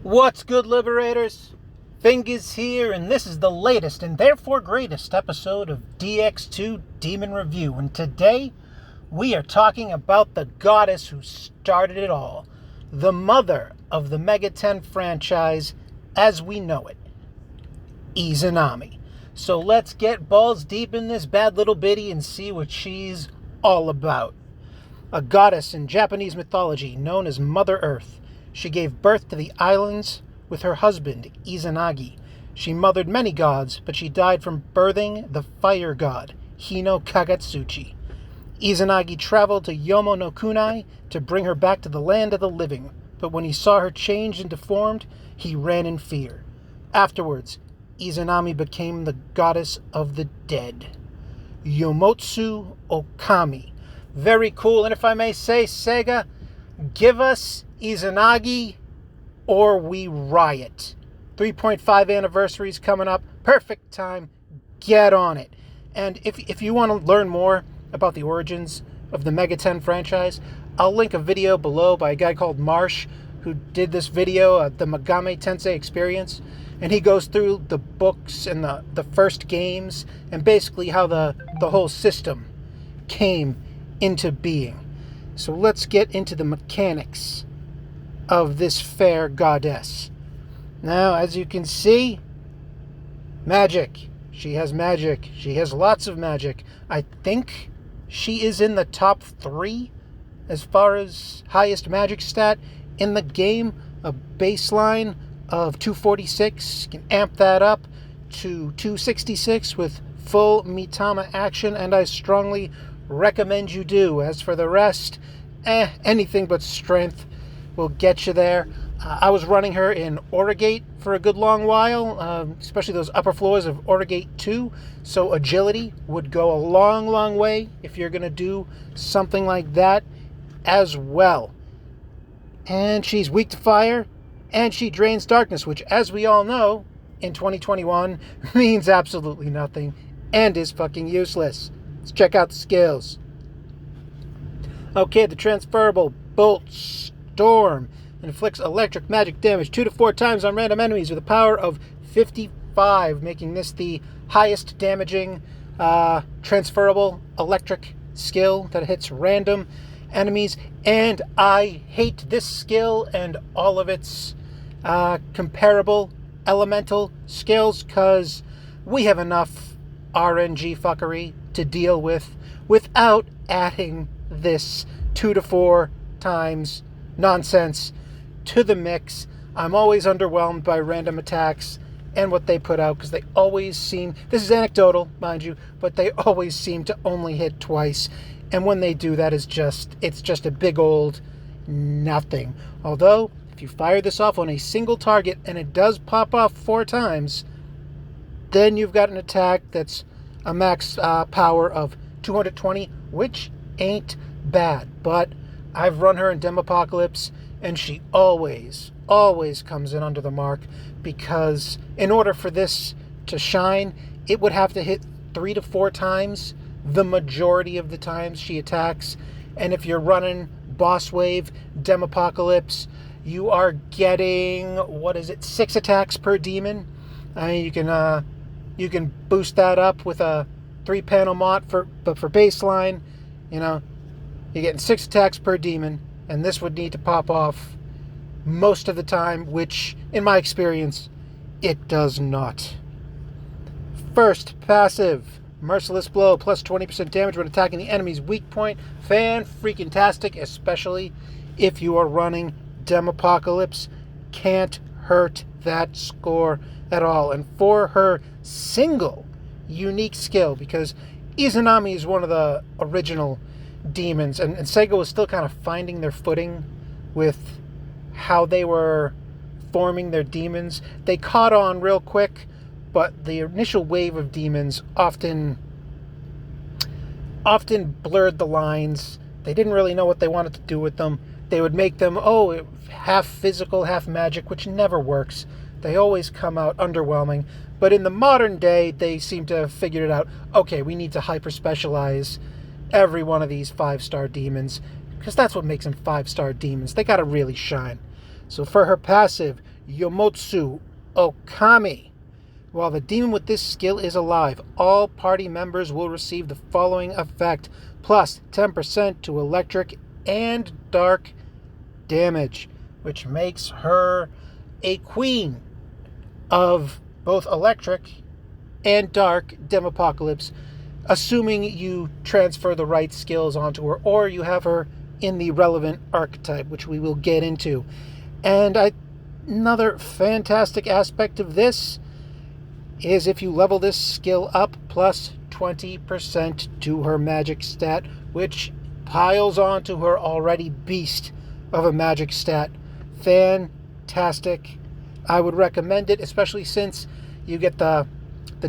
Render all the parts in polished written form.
What's good, Liberators? Fingers here, and this is the latest and therefore greatest episode of Dx2 Demon Review. And today, we are talking about the goddess who started it all, the mother of the MegaTen franchise as we know it, Izanami. So let's get balls deep in this bad little biddy and see what she's all about. A goddess in Japanese mythology known as Mother Earth, she gave birth to the islands with her husband, Izanagi. She mothered many gods, but she died from birthing the fire god, Hino Kagetsuchi. Izanagi traveled to Yomo no Kunai to bring her back to the land of the living, but when he saw her changed and deformed, he ran in fear. Afterwards, Izanami became the goddess of the dead. Yomotsu Okami. Very cool, and if I may say, Sega, give us Izanagi or we riot. 3.5 anniversaries coming up. Perfect time. Get on it. And if you want to learn more about the origins of the MegaTen franchise, I'll link a video below by a guy called Marsh who did this video, the Megami Tensei experience. And he goes through the books and the first games and basically how the whole system came into being. So let's get into the mechanics of this fair goddess. Now, as you can see, magic. She has magic. She has lots of magic. I think she is in the top 3 as far as highest magic stat in the game. A baseline of 246. You can amp that up to 266 with full Mitama action, and I strongly recommend you do. As for the rest, anything but strength will get you there. I was running her in Origate for a good long while, especially those upper floors of Origate 2, so agility would go a long way if you're going to do something like that as well. And she's weak to fire, and she drains darkness, which, as we all know, in 2021 means absolutely nothing and is fucking useless. Let's check out the skills. Okay, the transferable Bolt Storm inflicts electric magic damage 2 to 4 times on random enemies with a power of 55, making this the highest damaging transferable electric skill that hits random enemies. And I hate this skill and all of its comparable elemental skills because we have enough RNG fuckery to deal with without adding this 2 to 4 times nonsense to the mix. I'm always underwhelmed by random attacks and what they put out because they always seem, this is anecdotal, mind you, but they always seem to only hit twice. And when they do that, it's just a big old nothing. Although, if you fire this off on a single target and it does pop off 4 times, then you've got an attack that's a max power of 220, which ain't bad. But I've run her in Demopocalypse, and she always comes in under the mark, because in order for this to shine, it would have to hit 3 to 4 times the majority of the times she attacks. And if you're running Boss Wave Demopocalypse, you are getting, 6 attacks per demon. I mean, you can boost that up with a 3-panel mod, but for baseline, you're getting 6 attacks per demon, and this would need to pop off most of the time, which, in my experience, it does not. First passive, Merciless Blow, plus 20% damage when attacking the enemy's weak point. Fan-freaking-tastic, especially if you are running Demopocalypse. Can't hurt that score at all. And for her single unique skill, because Izanami is one of the original demons, and Sega was still kind of finding their footing with how they were forming their demons. They caught on real quick, but the initial wave of demons often blurred the lines. They didn't really know what they wanted to do with them. They would make them, half physical, half magic, which never works. They always come out underwhelming. But in the modern day, they seem to have figured it out. Okay, we need to hyper-specialize every one of these 5-star demons, because that's what makes them 5-star demons. They gotta really shine. So for her passive, Yomotsu Okami. While the demon with this skill is alive, all party members will receive the following effect, plus 10% to electric and dark damage, which makes her a queen of both electric and dark Demopocalypse, assuming you transfer the right skills onto her or you have her in the relevant archetype, which we will get into. And another fantastic aspect of this is if you level this skill up, plus 20% to her magic stat, which piles onto her already beast of a magic stat. Fantastic. I would recommend it, especially since you get the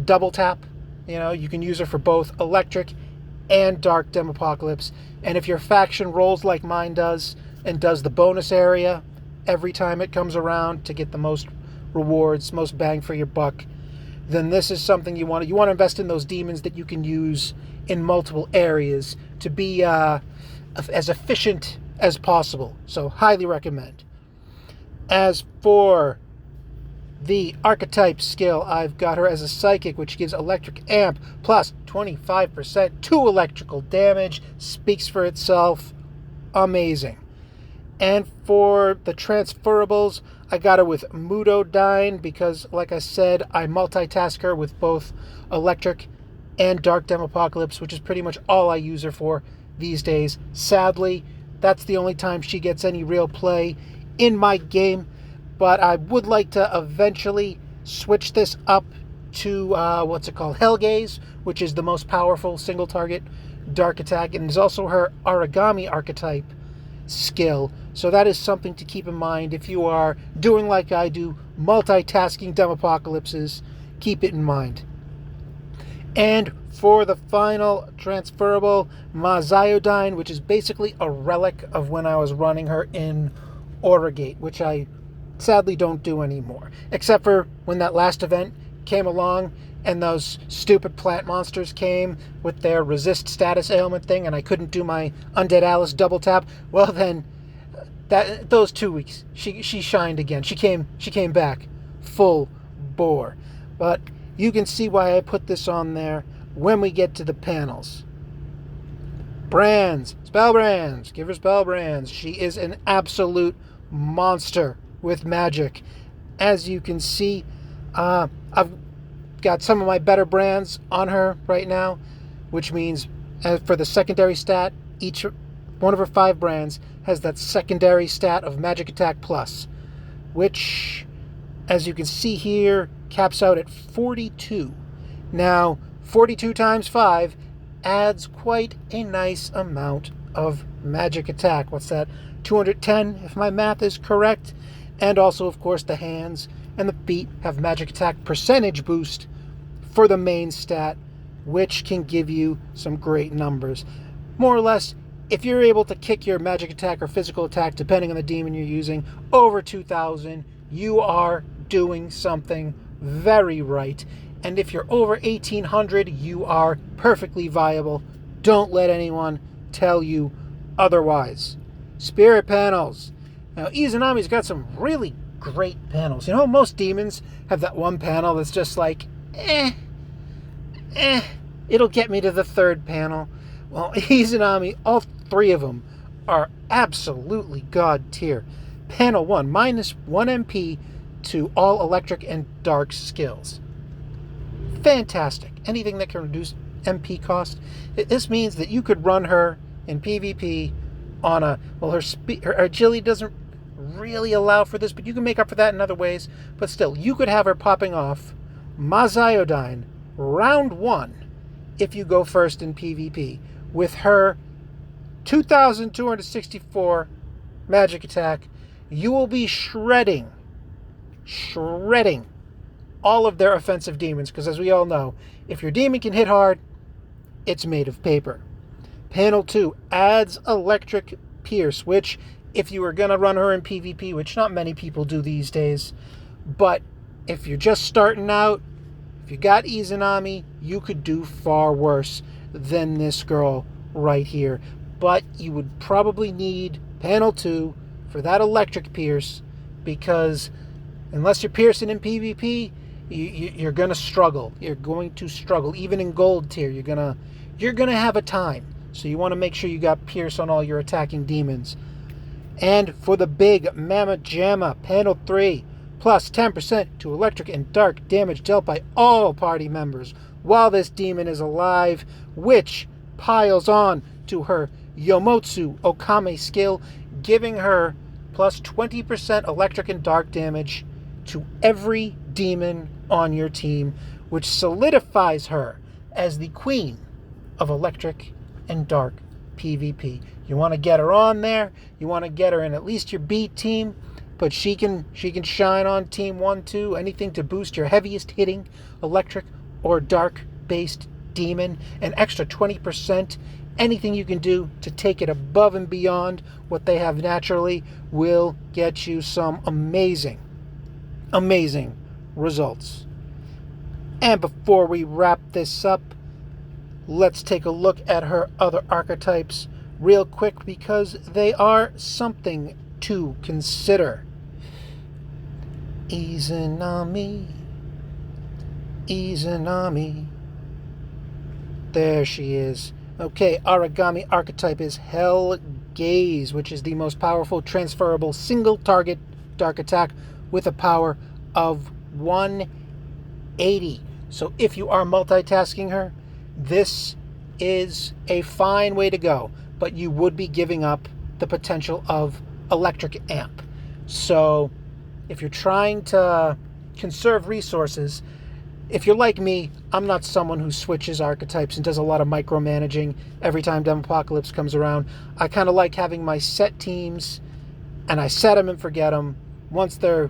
double tap. You can use her for both electric and dark Demopocalypse. And if your faction rolls like mine does and does the bonus area every time it comes around to get the most rewards, most bang for your buck, then this is something you want to invest in, those demons that you can use in multiple areas to be as efficient as possible. So highly recommend. As for the archetype skill, I've got her as a psychic, which gives electric amp plus 25% to electrical damage. Speaks for itself. Amazing. And for the transferables, I got her with Mudodyne because, like I said, I multitask her with both electric and dark Demopocalypse, which is pretty much all I use her for these days. Sadly, that's the only time she gets any real play in my game, but I would like to eventually switch this up to, Hellgaze, which is the most powerful single target dark attack, and is also her Origami archetype skill. So that is something to keep in mind if you are doing like I do, multitasking Demopocalypses. Keep it in mind. And for the final transferable, Maziodyne, which is basically a relic of when I was running her in Origate, which I sadly don't do anymore. Except for when that last event came along and those stupid plant monsters came with their resist status ailment thing and I couldn't do my Undead Alice double tap. Well then, those 2 weeks, she shined again. She came back full bore. But you can see why I put this on there when we get to the panels. Brands. Spell brands. Give her spell brands. She is an absolute monster with magic. As you can see, I've got some of my better brands on her right now, which means for the secondary stat, each one of her 5 brands has that secondary stat of Magic Attack Plus, which, as you can see here, caps out at 42. Now, 42 times 5 adds quite a nice amount of magic attack. What's that? 210, if my math is correct. And also, of course, the hands and the feet have magic attack percentage boost for the main stat, which can give you some great numbers. More or less, if you're able to kick your magic attack or physical attack, depending on the demon you're using, over 2,000, you are doing something very right. And if you're over 1,800, you are perfectly viable. Don't let anyone tell you otherwise. Spirit panels. Now, Izanami's got some really great panels. Most demons have that one panel that's just like, it'll get me to the 3rd panel. Well, Izanami, all 3 of them are absolutely god tier. Panel 1, minus 1 MP to all electric and dark skills. Fantastic. Anything that can reduce MP cost. This means that you could run her in PvP on her agility doesn't really allow for this, but you can make up for that in other ways. But still, you could have her popping off Maziodyne round 1 if you go first in PvP with her 2,264 magic attack. You will be shredding all of their offensive demons, because as we all know, if your demon can hit hard, it's made of paper. Panel 2 adds Electric Pierce, which, if you were going to run her in PvP, which not many people do these days, but if you're just starting out, if you got Izanami, you could do far worse than this girl right here. But you would probably need Panel 2 for that Electric Pierce, because Unless you're piercing in PvP, you're going to struggle. You're going to struggle. Even in gold tier, you're going to have a time. So you want to make sure you got pierce on all your attacking demons. And for the big Mama Jamma, panel 3, plus 10% to electric and dark damage dealt by all party members while this demon is alive, which piles on to her Yomotsu Okame skill, giving her plus 20% electric and dark damage to every demon on your team, which solidifies her as the queen of electric and dark PvP. You want to get her on there, you want to get her in at least your B team, but she can shine on team 1, 2, anything to boost your heaviest hitting electric or dark based demon, an extra 20%. Anything you can do to take it above and beyond what they have naturally will get you some amazing results. And before we wrap this up, let's take a look at her other archetypes real quick because they are something to consider. Izanami. There she is. Okay, Origami archetype is Hell Gaze, which is the most powerful transferable single target dark attack with a power of 180. So if you are multitasking her, this is a fine way to go, but you would be giving up the potential of electric amp. So if you're trying to conserve resources, if you're like me, I'm not someone who switches archetypes and does a lot of micromanaging every time Demopocalypse comes around. I kind of like having my set teams, and I set them and forget them. Once they're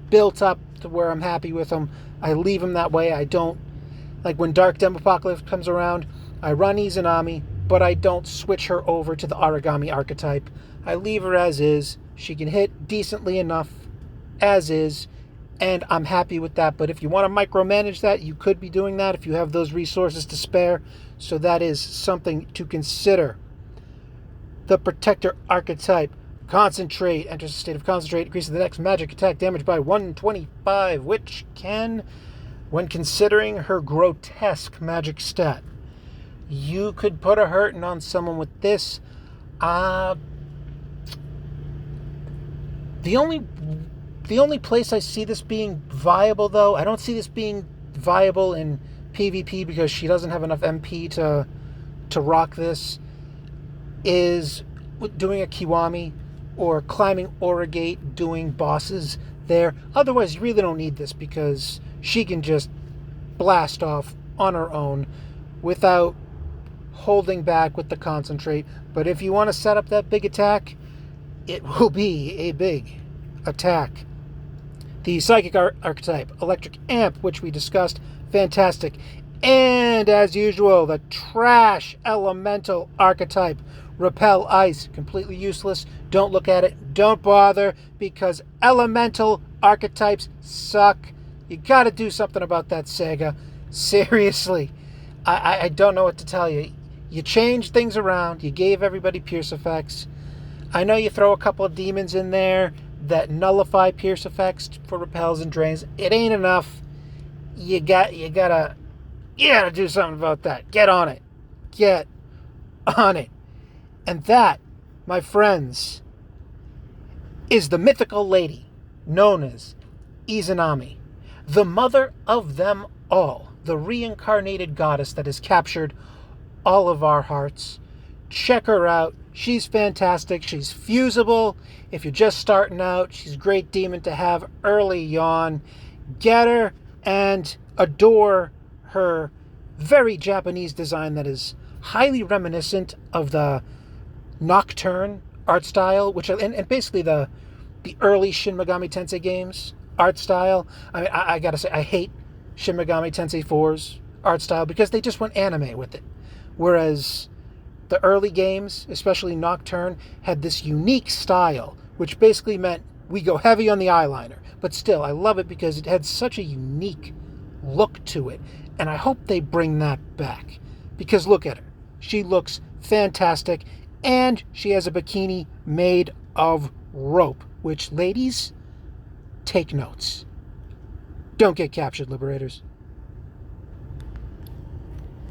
built up to where I'm happy with them, I leave them that way. I don't, like when Dark Demopocalypse comes around, I run Izanami, but I don't switch her over to the Origami archetype. I leave her as is. She can hit decently enough as is, and I'm happy with that. But if you want to micromanage that, you could be doing that if you have those resources to spare. So that is something to consider. The Protector archetype. Concentrate. Enters a state of concentrate. Increases the next magic attack damage by 125, which can, when considering her grotesque magic stat, you could put a hurting on someone with this. The only place I see this being viable, though, I don't see this being viable in PvP because she doesn't have enough MP to rock this, is doing a Kiwami or climbing Origate, doing bosses there. Otherwise, you really don't need this because she can just blast off on her own without holding back with the concentrate. But if you want to set up that big attack, it will be a big attack. The Psychic archetype, Electric Amp, which we discussed, fantastic. And as usual, the Trash Elemental archetype, Repel Ice, completely useless. Don't look at it, don't bother, because elemental archetypes suck. You gotta do something about that, Sega. Seriously, I don't know what to tell you. You changed things around, you gave everybody pierce effects. I know you throw a couple of demons in there that nullify pierce effects for repels and drains. It ain't enough. You gotta do something about that. Get on it. Get on it. And that, my friends, is the mythical lady known as Izanami, the mother of them all, the reincarnated goddess that has captured all of our hearts. Check her out. She's fantastic. She's fusible. If you're just starting out, she's a great demon to have early on. Get her and adore her very Japanese design that is highly reminiscent of the Nocturne art style, which and basically the early Shin Megami Tensei games art style. I mean, I gotta say, I hate Shin Megami Tensei 4's art style because they just went anime with it. Whereas the early games, especially Nocturne, had this unique style, which basically meant we go heavy on the eyeliner. But still, I love it because it had such a unique look to it. And I hope they bring that back. Because look at her. She looks fantastic. And she has a bikini made of rope. Which, ladies, take notes. Don't get captured, Liberators.